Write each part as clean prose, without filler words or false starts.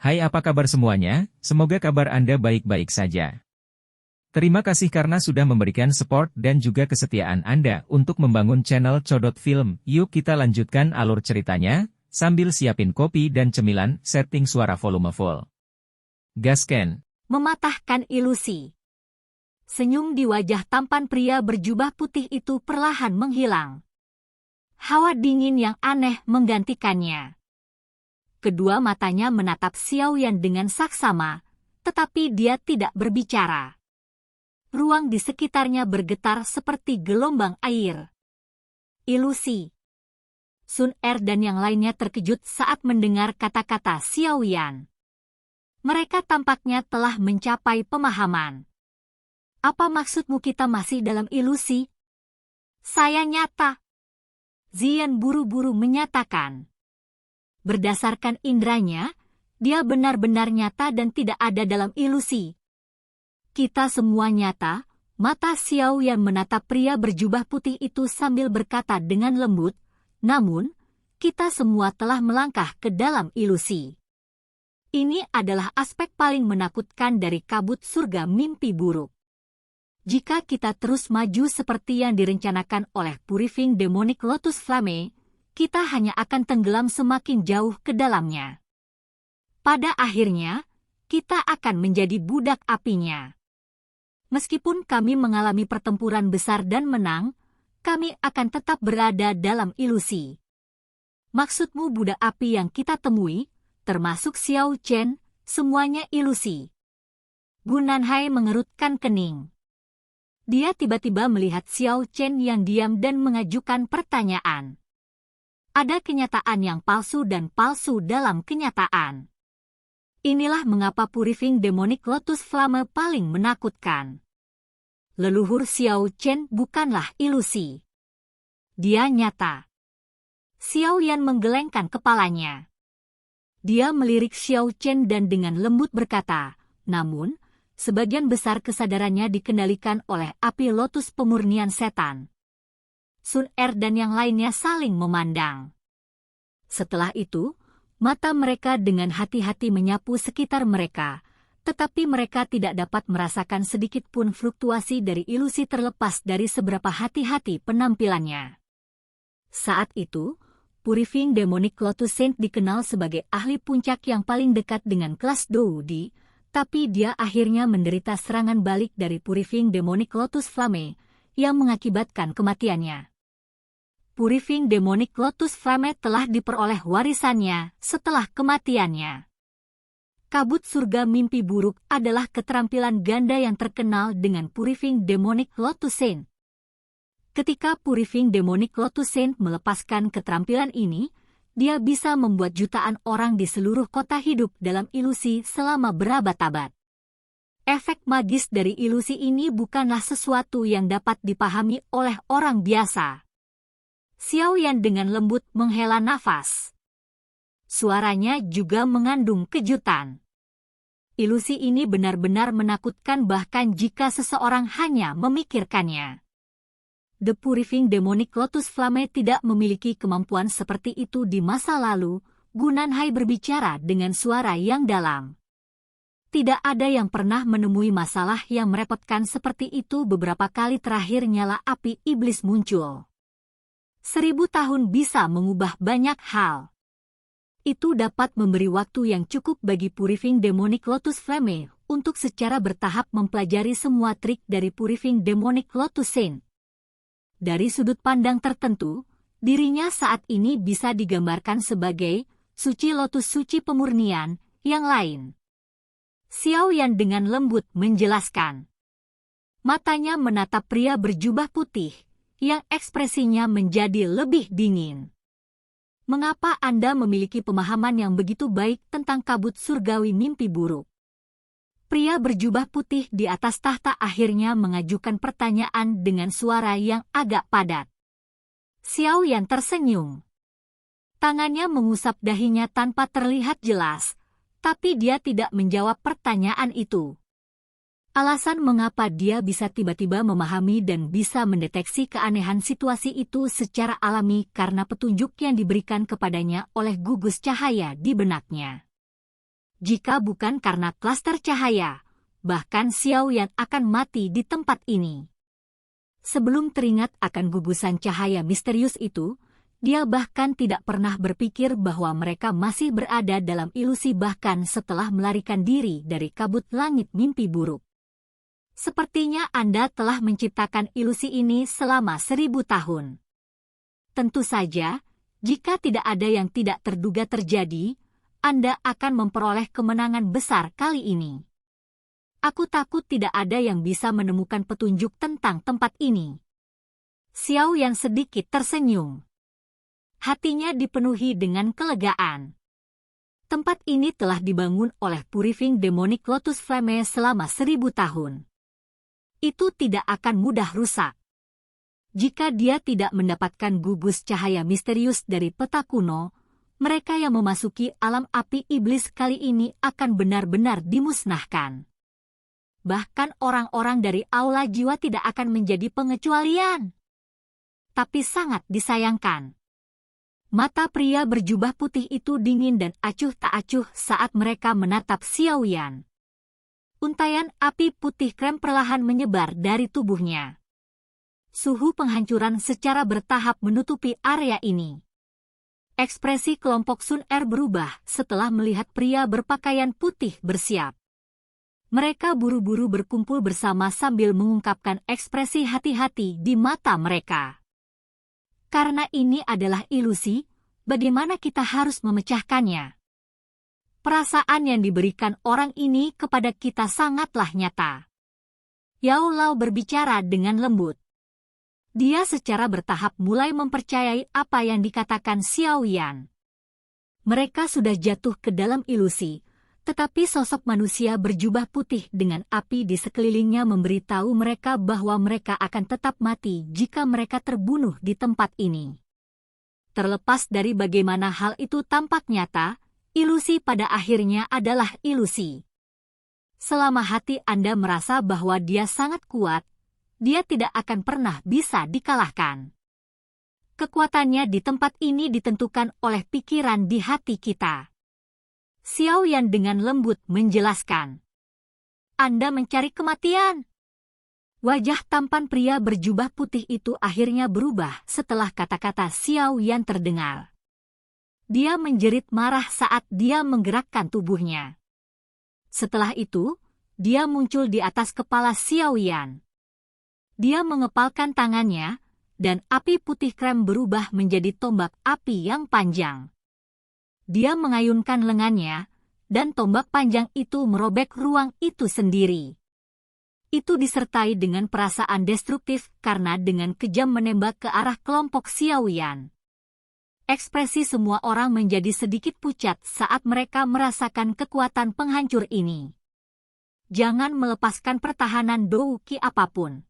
Hai, apa kabar semuanya? Semoga kabar Anda baik-baik saja. Terima kasih karena sudah memberikan support dan juga kesetiaan Anda untuk membangun channel Codot Film. Yuk kita lanjutkan alur ceritanya, sambil siapin kopi dan cemilan, setting suara volume full. Gasken. Mematahkan ilusi. Senyum di wajah tampan pria berjubah putih itu perlahan menghilang. Hawa dingin yang aneh menggantikannya. Kedua matanya menatap Xiaoyan dengan saksama, tetapi dia tidak berbicara. Ruang di sekitarnya bergetar seperti gelombang air. Ilusi. Sun Er dan yang lainnya terkejut saat mendengar kata-kata Xiaoyan. Mereka tampaknya telah mencapai pemahaman. Apa maksudmu kita masih dalam ilusi? Saya nyata. Zian buru-buru menyatakan. Berdasarkan indranya, dia benar-benar nyata dan tidak ada dalam ilusi. Kita semua nyata. Mata Xiao yang menatap pria berjubah putih itu sambil berkata dengan lembut, namun, kita semua telah melangkah ke dalam ilusi. Ini adalah aspek paling menakutkan dari kabut surga mimpi buruk. Jika kita terus maju seperti yang direncanakan oleh Purifying Demonic Lotus Flame, kita hanya akan tenggelam semakin jauh ke dalamnya. Pada akhirnya, kita akan menjadi budak apinya. Meskipun kami mengalami pertempuran besar dan menang, kami akan tetap berada dalam ilusi. Maksudmu budak api yang kita temui, termasuk Xiao Chen, semuanya ilusi. Gu Nanhai mengerutkan kening. Dia tiba-tiba melihat Xiao Chen yang diam dan mengajukan pertanyaan. Ada kenyataan yang palsu dan palsu dalam kenyataan. Inilah mengapa Purifying Demonic Lotus Flame paling menakutkan. Leluhur Xiao Chen bukanlah ilusi. Dia nyata. Xiao Yan menggelengkan kepalanya. Dia melirik Xiao Chen dan dengan lembut berkata, namun, sebagian besar kesadarannya dikendalikan oleh api lotus pemurnian setan. Sun Er dan yang lainnya saling memandang. Setelah itu, mata mereka dengan hati-hati menyapu sekitar mereka, tetapi mereka tidak dapat merasakan sedikit pun fluktuasi dari ilusi terlepas dari seberapa hati-hati penampilannya. Saat itu, Purifying Demonic Lotus Saint dikenal sebagai ahli puncak yang paling dekat dengan kelas Doudi, tapi dia akhirnya menderita serangan balik dari Purifying Demonic Lotus Flame yang mengakibatkan kematiannya. Purifying Demonic Lotus Flame telah diperoleh warisannya setelah kematiannya. Kabut surga mimpi buruk adalah keterampilan ganda yang terkenal dengan Purifying Demonic Lotus Saint. Ketika Purifying Demonic Lotus Saint melepaskan keterampilan ini, dia bisa membuat jutaan orang di seluruh kota hidup dalam ilusi selama berabad-abad. Efek magis dari ilusi ini bukanlah sesuatu yang dapat dipahami oleh orang biasa. Xiaoyan dengan lembut menghela nafas. Suaranya juga mengandung kejutan. Ilusi ini benar-benar menakutkan bahkan jika seseorang hanya memikirkannya. The Purifying Demonic Lotus Flame tidak memiliki kemampuan seperti itu di masa lalu. Gu Nanhai berbicara dengan suara yang dalam. Tidak ada yang pernah menemui masalah yang merepotkan seperti itu. Beberapa kali terakhir nyala api iblis muncul. 1000 tahun bisa mengubah banyak hal. Itu dapat memberi waktu yang cukup bagi Purifying Demonic Lotus Flame untuk secara bertahap mempelajari semua trik dari Purifying Demonic Lotus Saint. Dari sudut pandang tertentu, dirinya saat ini bisa digambarkan sebagai suci lotus suci pemurnian yang lain. Xiaoyan dengan lembut menjelaskan. Matanya menatap pria berjubah putih, yang ekspresinya menjadi lebih dingin. Mengapa Anda memiliki pemahaman yang begitu baik tentang kabut surgawi mimpi buruk? Pria berjubah putih di atas tahta akhirnya mengajukan pertanyaan dengan suara yang agak padat. Xiaoyan tersenyum. Tangannya mengusap dahinya tanpa terlihat jelas, tapi dia tidak menjawab pertanyaan itu. Alasan mengapa dia bisa tiba-tiba memahami dan bisa mendeteksi keanehan situasi itu secara alami karena petunjuk yang diberikan kepadanya oleh gugus cahaya di benaknya. Jika bukan karena klaster cahaya, bahkan Xiao Yan akan mati di tempat ini. Sebelum teringat akan gugusan cahaya misterius itu, dia bahkan tidak pernah berpikir bahwa mereka masih berada dalam ilusi bahkan setelah melarikan diri dari kabut langit mimpi buruk. Sepertinya Anda telah menciptakan ilusi ini selama 1000 tahun. Tentu saja, jika tidak ada yang tidak terduga terjadi, Anda akan memperoleh kemenangan besar kali ini. Aku takut tidak ada yang bisa menemukan petunjuk tentang tempat ini. Xiao Yan sedikit tersenyum. Hatinya dipenuhi dengan kelegaan. Tempat ini telah dibangun oleh Purifying Demonic Lotus Flame selama 1000 tahun. Itu tidak akan mudah rusak. Jika dia tidak mendapatkan gugus cahaya misterius dari peta kuno, mereka yang memasuki alam api iblis kali ini akan benar-benar dimusnahkan. Bahkan orang-orang dari aula jiwa tidak akan menjadi pengecualian. Tapi sangat disayangkan. Mata pria berjubah putih itu dingin dan acuh tak acuh saat mereka menatap Xiao Yan. Untaian api putih krem perlahan menyebar dari tubuhnya. Suhu penghancuran secara bertahap menutupi area ini. Ekspresi kelompok Sun Er berubah setelah melihat pria berpakaian putih bersiap. Mereka buru-buru berkumpul bersama sambil mengungkapkan ekspresi hati-hati di mata mereka. Karena ini adalah ilusi, bagaimana kita harus memecahkannya? Perasaan yang diberikan orang ini kepada kita sangatlah nyata. Yao Lao berbicara dengan lembut. Dia secara bertahap mulai mempercayai apa yang dikatakan Xiao Yan. Mereka sudah jatuh ke dalam ilusi, tetapi sosok manusia berjubah putih dengan api di sekelilingnya memberitahu mereka bahwa mereka akan tetap mati jika mereka terbunuh di tempat ini. Terlepas dari bagaimana hal itu tampak nyata, ilusi pada akhirnya adalah ilusi. Selama hati Anda merasa bahwa dia sangat kuat, dia tidak akan pernah bisa dikalahkan. Kekuatannya di tempat ini ditentukan oleh pikiran di hati kita. Xiao Yan dengan lembut menjelaskan. Anda mencari kematian. Wajah tampan pria berjubah putih itu akhirnya berubah setelah kata-kata Xiao Yan terdengar. Dia menjerit marah saat dia menggerakkan tubuhnya. Setelah itu, dia muncul di atas kepala Xiao Yan. Dia mengepalkan tangannya, dan api putih krem berubah menjadi tombak api yang panjang. Dia mengayunkan lengannya, dan tombak panjang itu merobek ruang itu sendiri. Itu disertai dengan perasaan destruktif karena dengan kejam menembak ke arah kelompok Xiao Yan. Ekspresi semua orang menjadi sedikit pucat saat mereka merasakan kekuatan penghancur ini. Jangan melepaskan pertahanan Dou Qi apapun.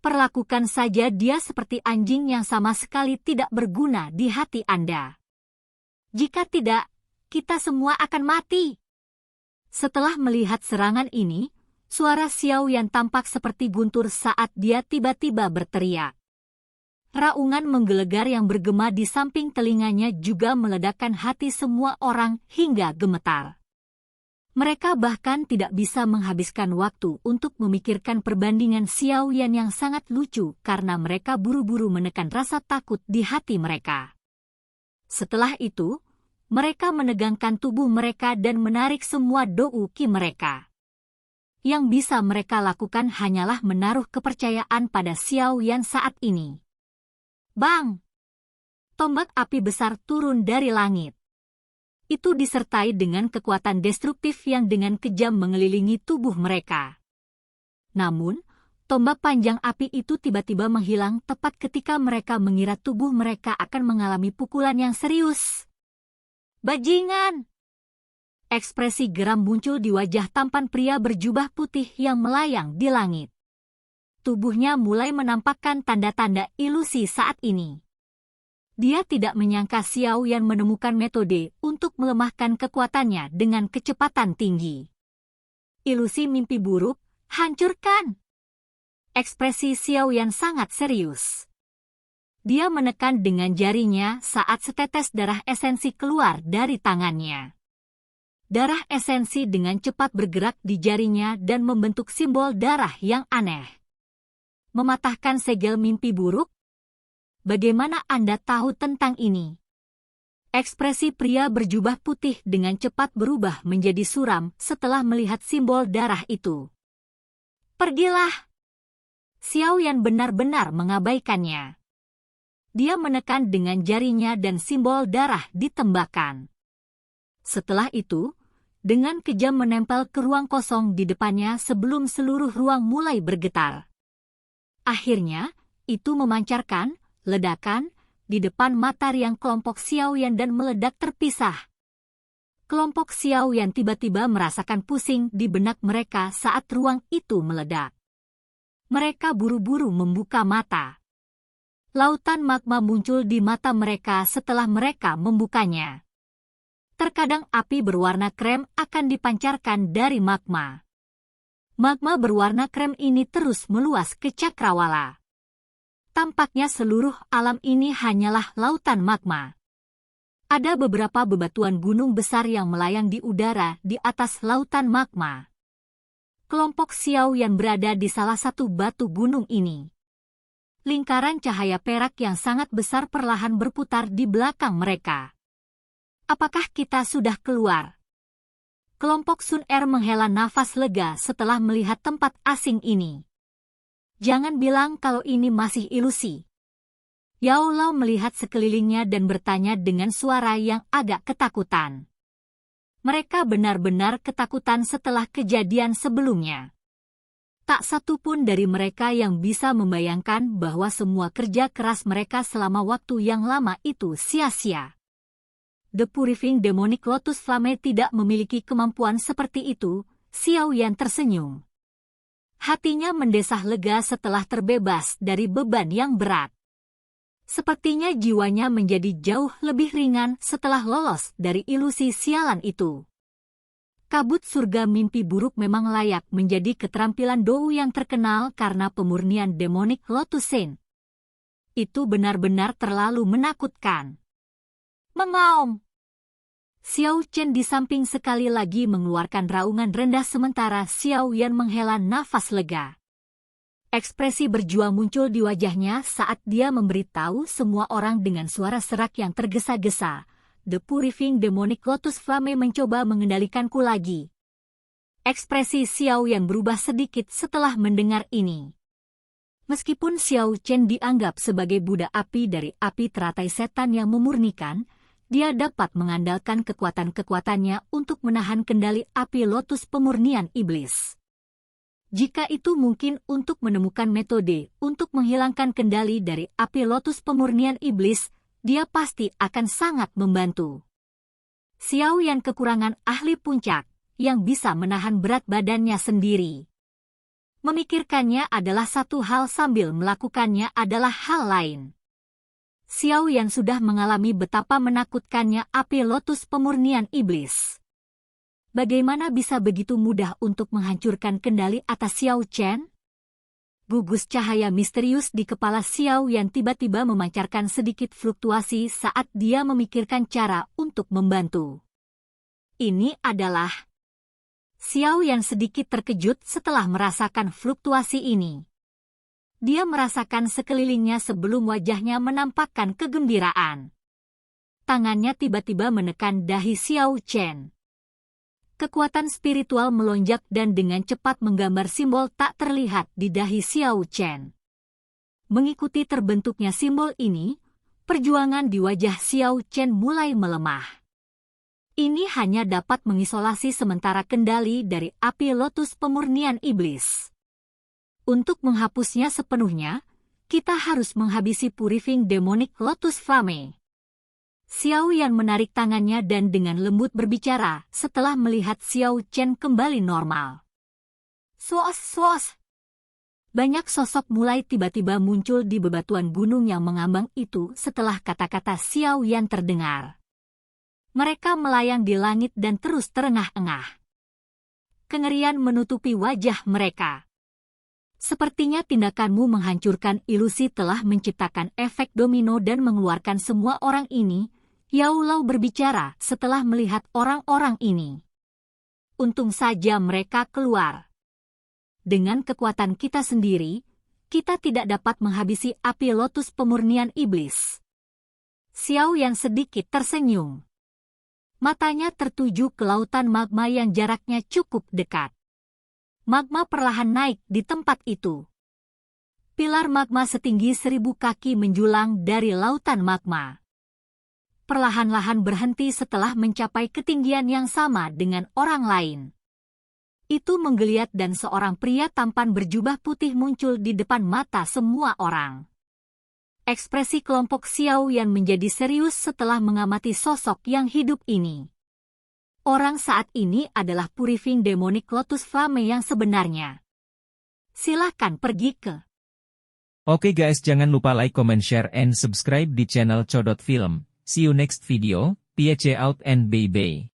Perlakukan saja dia seperti anjing yang sama sekali tidak berguna di hati Anda. Jika tidak, kita semua akan mati. Setelah melihat serangan ini, suara Xiao Yan tampak seperti guntur saat dia tiba-tiba berteriak. Raungan menggelegar yang bergema di samping telinganya juga meledakkan hati semua orang hingga gemetar. Mereka bahkan tidak bisa menghabiskan waktu untuk memikirkan perbandingan Xiao Yan yang sangat lucu karena mereka buru-buru menekan rasa takut di hati mereka. Setelah itu, mereka menegangkan tubuh mereka dan menarik semua Dou Qi mereka. Yang bisa mereka lakukan hanyalah menaruh kepercayaan pada Xiao Yan saat ini. Bang! Tombak api besar turun dari langit. Itu disertai dengan kekuatan destruktif yang dengan kejam mengelilingi tubuh mereka. Namun, tombak panjang api itu tiba-tiba menghilang tepat ketika mereka mengira tubuh mereka akan mengalami pukulan yang serius. Bajingan! Ekspresi geram muncul di wajah tampan pria berjubah putih yang melayang di langit. Tubuhnya mulai menampakkan tanda-tanda ilusi saat ini. Dia tidak menyangka Xiao Yan menemukan metode untuk melemahkan kekuatannya dengan kecepatan tinggi. Ilusi mimpi buruk, hancurkan! Ekspresi Xiao Yan sangat serius. Dia menekan dengan jarinya saat setetes darah esensi keluar dari tangannya. Darah esensi dengan cepat bergerak di jarinya dan membentuk simbol darah yang aneh. Mematahkan segel mimpi buruk? Bagaimana Anda tahu tentang ini? Ekspresi pria berjubah putih dengan cepat berubah menjadi suram setelah melihat simbol darah itu. Pergilah! Xiao Yan benar-benar mengabaikannya. Dia menekan dengan jarinya dan simbol darah ditembakkan. Setelah itu, dengan kejam menempel ke ruang kosong di depannya sebelum seluruh ruang mulai bergetar. Akhirnya, itu memancarkan ledakan di depan mata riang kelompok Xiao Yan dan meledak terpisah. Kelompok Xiao Yan tiba-tiba merasakan pusing di benak mereka saat ruang itu meledak. Mereka buru-buru membuka mata. Lautan magma muncul di mata mereka setelah mereka membukanya. Terkadang api berwarna krem akan dipancarkan dari magma. Magma berwarna krem ini terus meluas ke cakrawala. Tampaknya seluruh alam ini hanyalah lautan magma. Ada beberapa bebatuan gunung besar yang melayang di udara di atas lautan magma. Kelompok Xiao Yan berada di salah satu batu gunung ini. Lingkaran cahaya perak yang sangat besar perlahan berputar di belakang mereka. Apakah kita sudah keluar? Kelompok Sun Er menghela nafas lega setelah melihat tempat asing ini. Jangan bilang kalau ini masih ilusi. Yao Lao melihat sekelilingnya dan bertanya dengan suara yang agak ketakutan. Mereka benar-benar ketakutan setelah kejadian sebelumnya. Tak satu pun dari mereka yang bisa membayangkan bahwa semua kerja keras mereka selama waktu yang lama itu sia-sia. The Purifying Demonic Lotus Flame tidak memiliki kemampuan seperti itu, Xiao Yan tersenyum. Hatinya mendesah lega setelah terbebas dari beban yang berat. Sepertinya jiwanya menjadi jauh lebih ringan setelah lolos dari ilusi sialan itu. Kabut surga mimpi buruk memang layak menjadi keterampilan Dou yang terkenal karena pemurnian Demonic Lotus Saint. Itu benar-benar terlalu menakutkan. Mengaum! Xiao Chen di samping sekali lagi mengeluarkan raungan rendah sementara Xiao Yan menghela nafas lega. Ekspresi berjuang muncul di wajahnya saat dia memberitahu semua orang dengan suara serak yang tergesa-gesa. The Purifying Demonic Lotus Flame mencoba mengendalikanku lagi. Ekspresi Xiao Yan berubah sedikit setelah mendengar ini. Meskipun Xiao Chen dianggap sebagai budak api dari api teratai setan yang memurnikan, dia dapat mengandalkan kekuatan-kekuatannya untuk menahan kendali api lotus pemurnian iblis. Jika itu mungkin untuk menemukan metode untuk menghilangkan kendali dari api lotus pemurnian iblis, dia pasti akan sangat membantu. Xiao Yan kekurangan ahli puncak yang bisa menahan berat badannya sendiri. Memikirkannya adalah satu hal sambil melakukannya adalah hal lain. Xiao Yan sudah mengalami betapa menakutkannya api lotus pemurnian iblis. Bagaimana bisa begitu mudah untuk menghancurkan kendali atas Xiao Chen? Gugus cahaya misterius di kepala Xiao Yan tiba-tiba memancarkan sedikit fluktuasi saat dia memikirkan cara untuk membantu. Ini adalah... Xiao Yan sedikit terkejut setelah merasakan fluktuasi ini. Dia merasakan sekelilingnya sebelum wajahnya menampakkan kegembiraan. Tangannya tiba-tiba menekan dahi Xiao Chen. Kekuatan spiritual melonjak dan dengan cepat menggambar simbol tak terlihat di dahi Xiao Chen. Mengikuti terbentuknya simbol ini, perjuangan di wajah Xiao Chen mulai melemah. Ini hanya dapat mengisolasi sementara kendali dari api lotus pemurnian iblis. Untuk menghapusnya sepenuhnya, kita harus menghabisi Purifying Demonic Lotus Flame. Xiao Yan menarik tangannya dan dengan lembut berbicara setelah melihat Xiao Chen kembali normal. Sos. Banyak sosok mulai tiba-tiba muncul di bebatuan gunung yang mengambang itu setelah kata-kata Xiao Yan terdengar. Mereka melayang di langit dan terus terengah-engah. Kengerian menutupi wajah mereka. Sepertinya tindakanmu menghancurkan ilusi telah menciptakan efek domino dan mengeluarkan semua orang ini, Yao Lao berbicara setelah melihat orang-orang ini. Untung saja mereka keluar. Dengan kekuatan kita sendiri, kita tidak dapat menghabisi api lotus pemurnian iblis. Xiao Yan sedikit tersenyum. Matanya tertuju ke lautan magma yang jaraknya cukup dekat. Magma perlahan naik di tempat itu. Pilar magma setinggi 1000 kaki menjulang dari lautan magma. Perlahan-lahan berhenti setelah mencapai ketinggian yang sama dengan orang lain. Itu menggeliat dan seorang pria tampan berjubah putih muncul di depan mata semua orang. Ekspresi kelompok Xiao Yan menjadi serius setelah mengamati sosok yang hidup ini. Orang saat ini adalah Purifying Demonic Lotus Flame yang sebenarnya. Silahkan pergi ke. Oke guys, jangan lupa like, comment, share, and subscribe di channel Codot Film. See you next video, peace out and bye-bye.